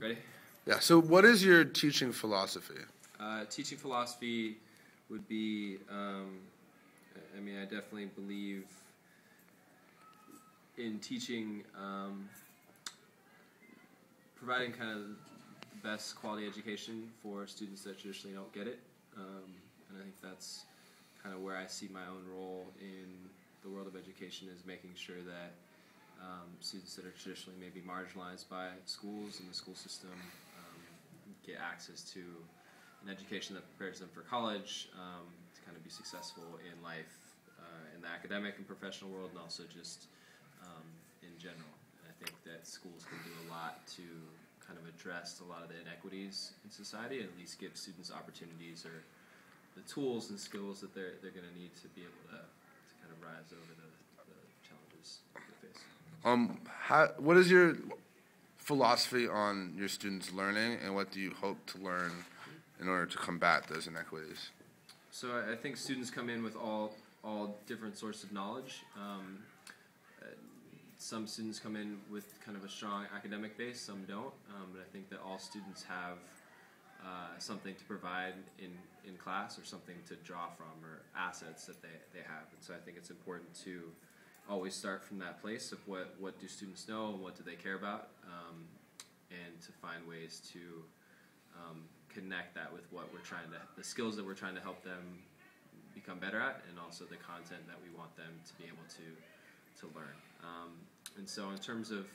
Ready? Yeah, so what is your teaching philosophy? Teaching philosophy would be, I definitely believe in teaching, providing kind of the best quality education for students that traditionally don't get it. And I think that's kind of where I see my own role in the world of education, is making sure that students that are traditionally maybe marginalized by schools and the school system get access to an education that prepares them for college, to kind of be successful in life, in the academic and professional world, and also just in general. And I think that schools can do a lot to kind of address a lot of the inequities in society, and at least give students opportunities or the tools and skills that they're going to need to be able to kind of rise over the challenges they face. What is your philosophy on your students' learning, and what do you hope to learn in order to combat those inequities? So I think students come in with all different sorts of knowledge. Some students come in with kind of a strong academic base, some don't. But I think that all students have something to provide in class, or something to draw from, or assets that they have. And so I think it's important to always start from that place of what do students know and what do they care about, and to find ways to connect that with what the skills that we're trying to help them become better at, and also the content that we want them to be able to learn. And so in terms of,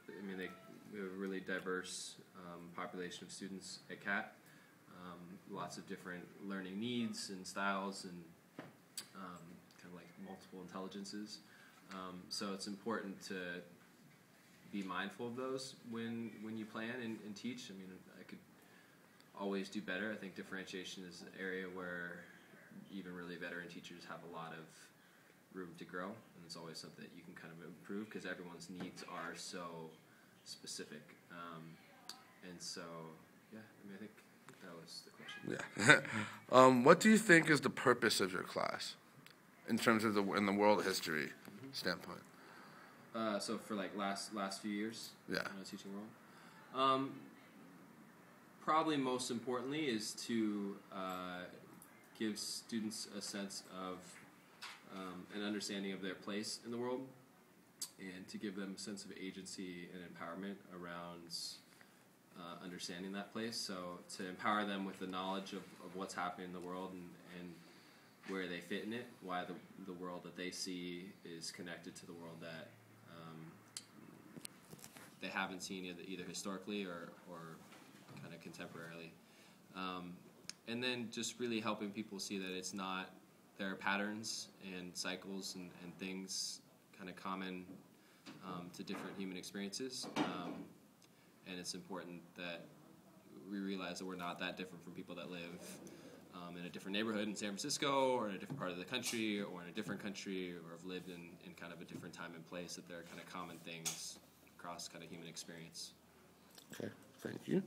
we have a really diverse population of students at CAT, lots of different learning needs and styles, and kind of like multiple intelligences. So it's important to be mindful of those when you plan and teach. I could always do better. I think differentiation is an area where even really veteran teachers have a lot of room to grow, and it's always something that you can kind of improve, because everyone's needs are so specific. And so, yeah, I think that was the question. Yeah. What do you think is the purpose of your class, in terms of in the world history standpoint? So for like last few years, yeah, in the teaching world, probably most importantly is to give students a sense of an understanding of their place in the world, and to give them a sense of agency and empowerment around understanding that place. So to empower them with the knowledge of what's happening in the world, and where they fit in it, why the world that they see is connected to the world that they haven't seen either historically or kind of contemporarily. And then just really helping people see that it's not, there are patterns and cycles and things kind of common to different human experiences. And it's important that we realize that we're not that different from people that live in a different neighborhood in San Francisco, or in a different part of the country, or in a different country, or have lived in kind of a different time and place, that there are kind of common things across kind of human experience. Okay, thank you.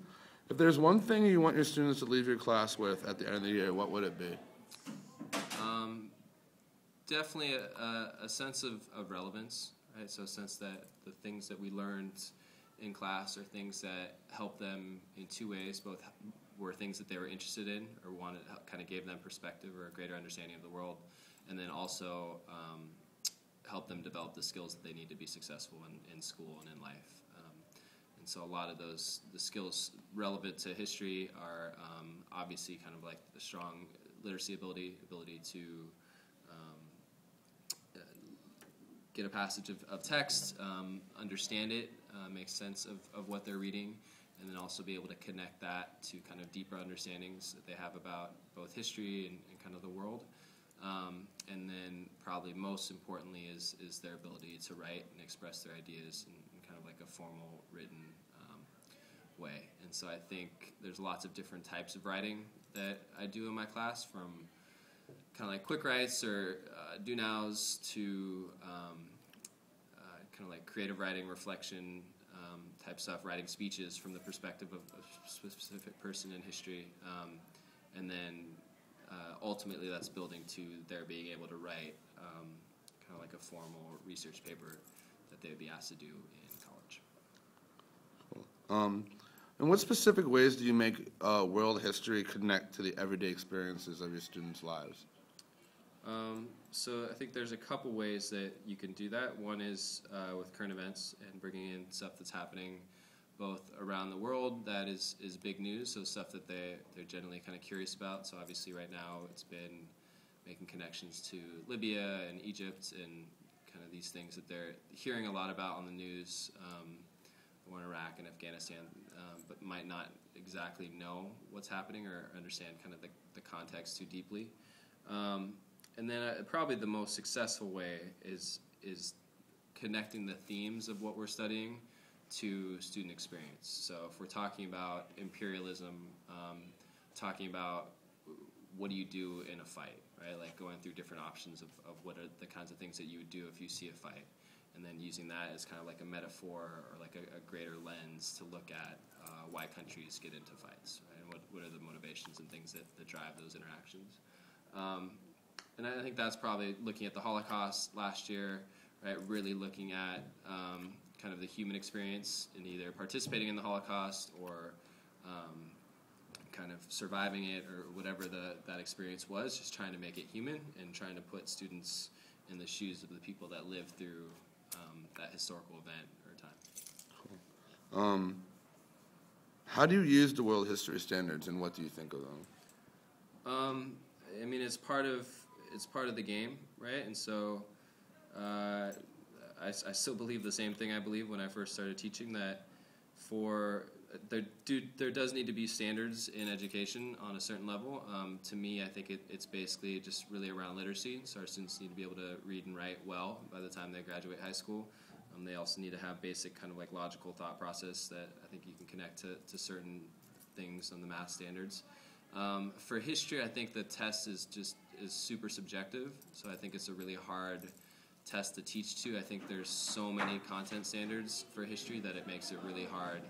If there's one thing you want your students to leave your class with at the end of the year, what would it be? Definitely a sense of relevance, right? So a sense that the things that we learned in class are things that help them in two ways. Both were things that they were interested in, or kind of gave them perspective or a greater understanding of the world, and then also help them develop the skills that they need to be successful in school and in life. And so a lot of the skills relevant to history are obviously kind of like the strong literacy ability to get a passage of text, understand it, make sense of what they're reading, and then also be able to connect that to kind of deeper understandings that they have about both history and kind of the world. And then probably most importantly is their ability to write and express their ideas in kind of like a formal, written way. And so I think there's lots of different types of writing that I do in my class, from kind of like quick writes or do nows to kind of like creative writing, reflection type stuff, writing speeches from the perspective of a specific person in history, and then ultimately that's building to their being able to write kind of like a formal research paper that they would be asked to do in college. Cool. In what specific ways do you make world history connect to the everyday experiences of your students' lives? So I think there's a couple ways that you can do that. One is with current events and bringing in stuff that's happening both around the world that is big news, so stuff that they're generally kind of curious about. So obviously right now it's been making connections to Libya and Egypt and kind of these things that they're hearing a lot about on the news, the war in Iraq and Afghanistan, but might not exactly know what's happening or understand kind of the context too deeply. And then probably the most successful way is connecting the themes of what we're studying to student experience. So if we're talking about imperialism, talking about what do you do in a fight, right? Like going through different options of what are the kinds of things that you would do if you see a fight, and then using that as kind of like a metaphor or like a greater lens to look at why countries get into fights, right? And what are the motivations and things that drive those interactions. And I think that's probably looking at the Holocaust last year, right? Really looking at kind of the human experience in either participating in the Holocaust or kind of surviving it or whatever that experience was, just trying to make it human and trying to put students in the shoes of the people that lived through that historical event or time. How do you use the world history standards, and what do you think of them? I mean, it's part of the game, right? And so I still believe the same thing I believed when I first started teaching, that there does need to be standards in education on a certain level. To me, I think it's basically just really around literacy. So our students need to be able to read and write well by the time they graduate high school. They also need to have basic kind of like logical thought process that I think you can connect to certain things on the math standards. For history, I think the test is super subjective, so I think it's a really hard test to teach to. I think there's so many content standards for history that it makes it really hard.